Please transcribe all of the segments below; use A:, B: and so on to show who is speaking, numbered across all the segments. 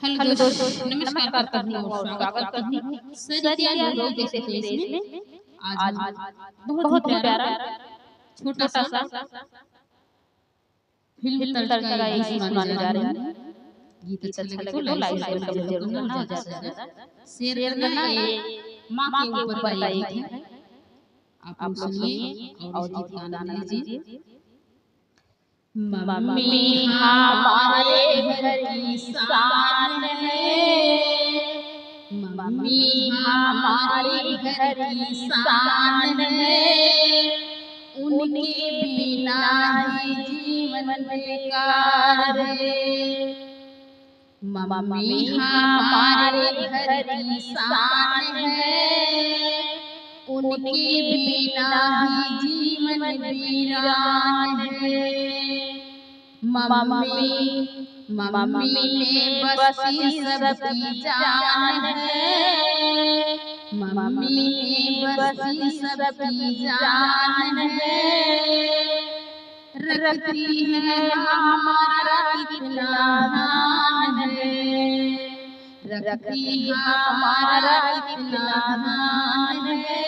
A: Hello दोस्तों, नमस्कार करती हूँ और स्वागत करती हूँ सरिता यूट्यूब जैसे फेस में। आज हम बहुत ही प्यारा छोटा सा फिल्म तर्ज का एक गीत सुनाने जा रहे हैं। गीत अच्छा लगे तो लाइक शेयर कमेंट जरूर करना और ज्यादा से ज्यादा शेयर करना। ये माँ के ऊपर का एक गीत है, आप लोग सुनिए और इस गीत का आनंद लीजिए। मम्मी हमारे घर की शान है, मम्मी हमारे घर की शान है, उनके बिना ही जीवन बेकार है। मम्मी हमारे घर की शान है, उनके बिना ही जीवन वीरान है। मम्मी में बसी सबकी जान है, मम्मी में बसी सबकी जान है। रखती है हमारा कितना ध्यान है, रखती है हमारा कितना ध्यान है।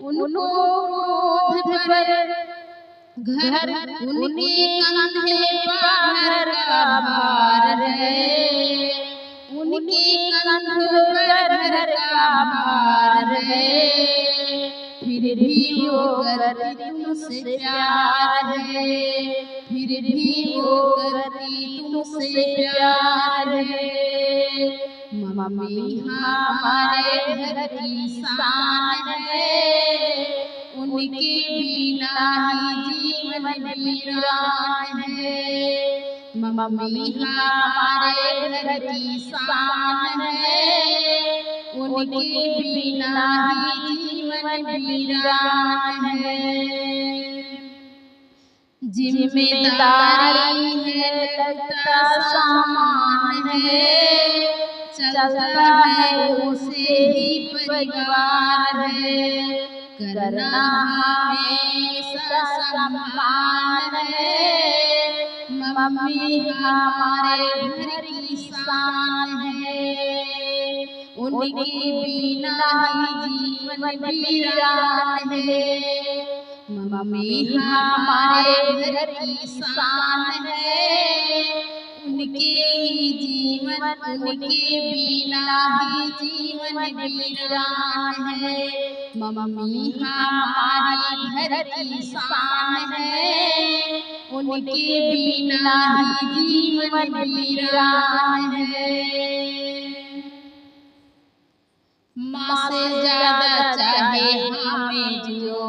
A: उनको क्रोध पर घर उनके कंधे पर का भार है, उनके कंधों पर घर का भार है। फिर भी वो करती तुमसे प्यार है, फिर भी वो करती तुमसे प्यार है। मम्मी हमारे घर की शान है, उनके बिना ही जीवन वीरान है। मम्मी हमारे घर की शान है, उनके बिना ही जीवन वीरान है। जिम्मेदारी है लगता सामान है, चलता है उसे ही परिवार है। करना हमेशा सम्मान है, मम्मी हमारे घर की शान है, उनके बिना ही जीवन वीरान है। मम्मी हमारे घर की शान है, उनके जीवन उनके बिना ही जीवन वीरान है। मम्मी हमारी घर की शान है, उनके बिना ही जीवन वीरान है। माँ से ज्यादा चाहे हमें जो,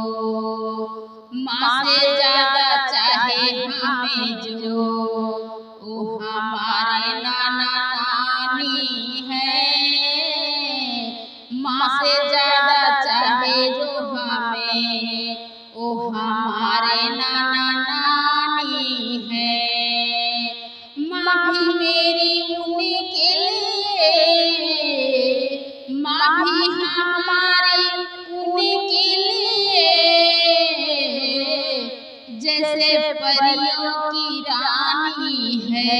A: माँ से ज्यादा चाहे हमें जो, ओ हमारे नाना नानी है। माँ से ज्यादा चाहे जो हमें, ओ हमारे नाना नानी है। माँ भी मेरी उनके लिए, माँ भी हमारी उनके लिए, जैसे परियों की रानी है।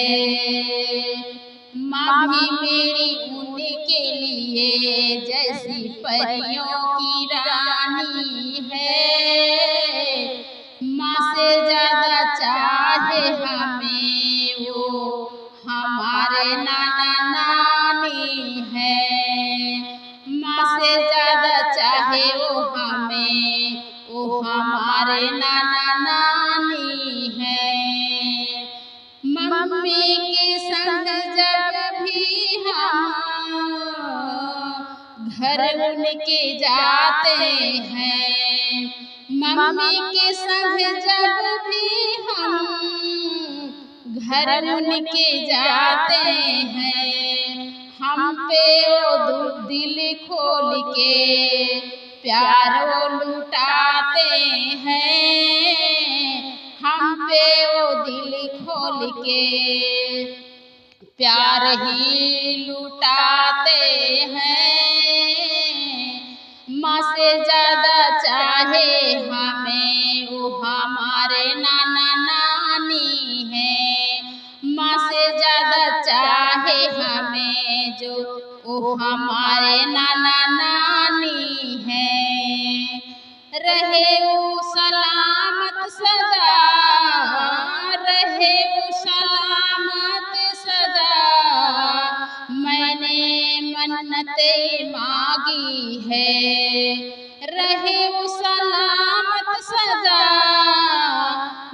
A: माँ भी मेरी उनके लिए जैसी परियों की रानी है। माँ से ज्यादा चाहे हमें वो हमारे नाना नानी है। माँ से ज्यादा चाहे वो हमें, वो हमारे नाना नानी है। मम्मी के संग जब भी हम घर उनके जाते हैं, मम्मी के संग जब भी हम घर उनके जाते हैं, हम पे वो दिल खोल के प्यार वो लुटाते हैं। हम पे वो दिल खोल के प्यार ही लुटाते हैं। माँ से ज्यादा चाहे हमें वो हमारे नाना नानी है। माँ से ज्यादा चाहे जो ओ हमारे नाना नानी हैं। रहे वो सलामत सदा, रहे वो सलामत सदा, मैंने मन्नतें मांगी है। रहे वो सलामत सदा,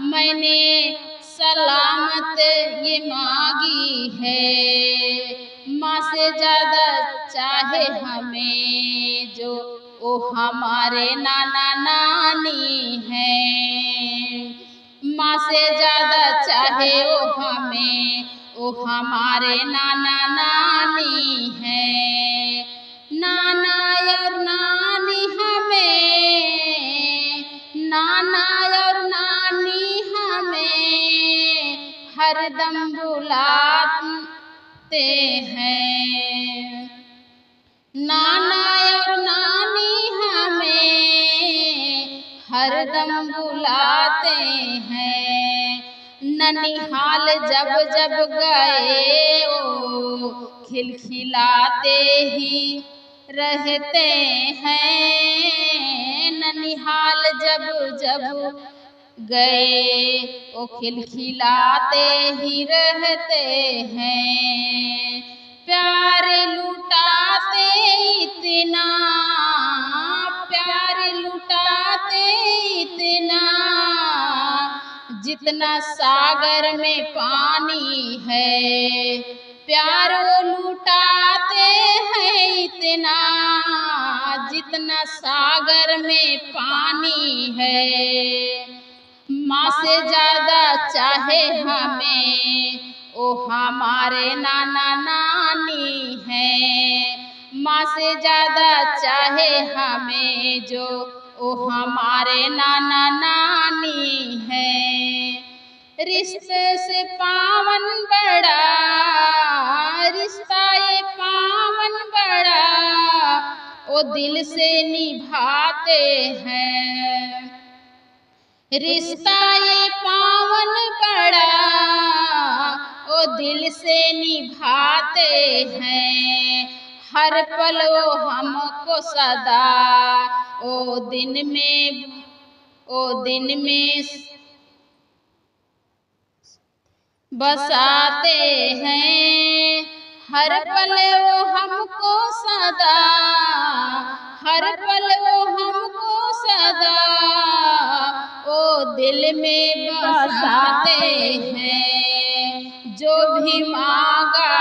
A: मैंने सलामत ये मांगी है। माँ से ज्यादा चाहे हमें जो ओ हमारे नाना नानी हैं। माँ से ज्यादा चाहे ओ हमें ओ हमारे नाना नानी हैं। नाना और नानी हमें, नाना और नानी हमें हरदम बुलाते हैं। नाना और नानी हमें हरदम बुलाते हैं। ननिहाल जब जब गए ओ खिलखिलाते ही रहते हैं। ननिहाल जब जब गए ओ खिलखिलाते ही रहते हैं। प्यार लुटाते इतना, प्यार लुटाते इतना, जितना सागर में पानी है। प्यार लुटाते हैं इतना, जितना सागर में पानी है। माँ से ज्यादा चाहे हमें ओ हमारे नाना नानी हैं। माँ से ज्यादा चाहे हमें जो ओ हमारे नाना नानी हैं। रिश्ते से पावन बड़ा, रिश्ता ये पावन बड़ा, ओ दिल से निभाते हैं। रिश्ता ये पावन बड़ा, ओ दिल से निभाते हैं। हर पल वो हमको सदा ओ दिन में बसाते हैं। हर पल वो हमको सदा, हर पल वो हमको सदा ओ दिल में बसाते हैं। जो भी मांगा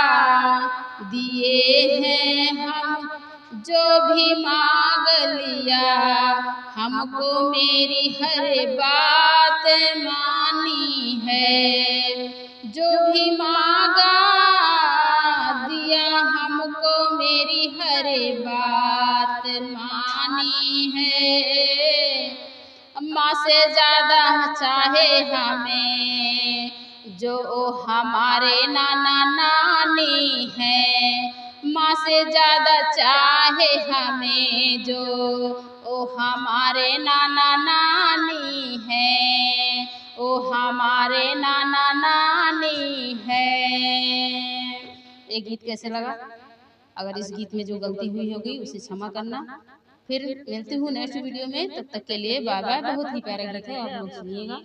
A: दिए हैं हम, जो भी मांग लिया, हमको मेरी हर बात मानी है। जो भी मांगा दिया, हमको मेरी हर बात मानी है। माँ से ज्यादा चाहे हमें जो हमारे नाना नानी हैं। माँ से ज्यादा चाहे हमें जो ओ हमारे नाना नानी हैं, ओ हमारे नाना नानी हैं। ये गीत कैसे लगा? अगर इस गीत में जो गलती हुई होगी उसे क्षमा करना। फिर मिलती हूँ नेक्स्ट वीडियो में, तब तक के लिए बाय बाय। बहुत ही प्यारा गीत है, आप लोग सुनिएगा।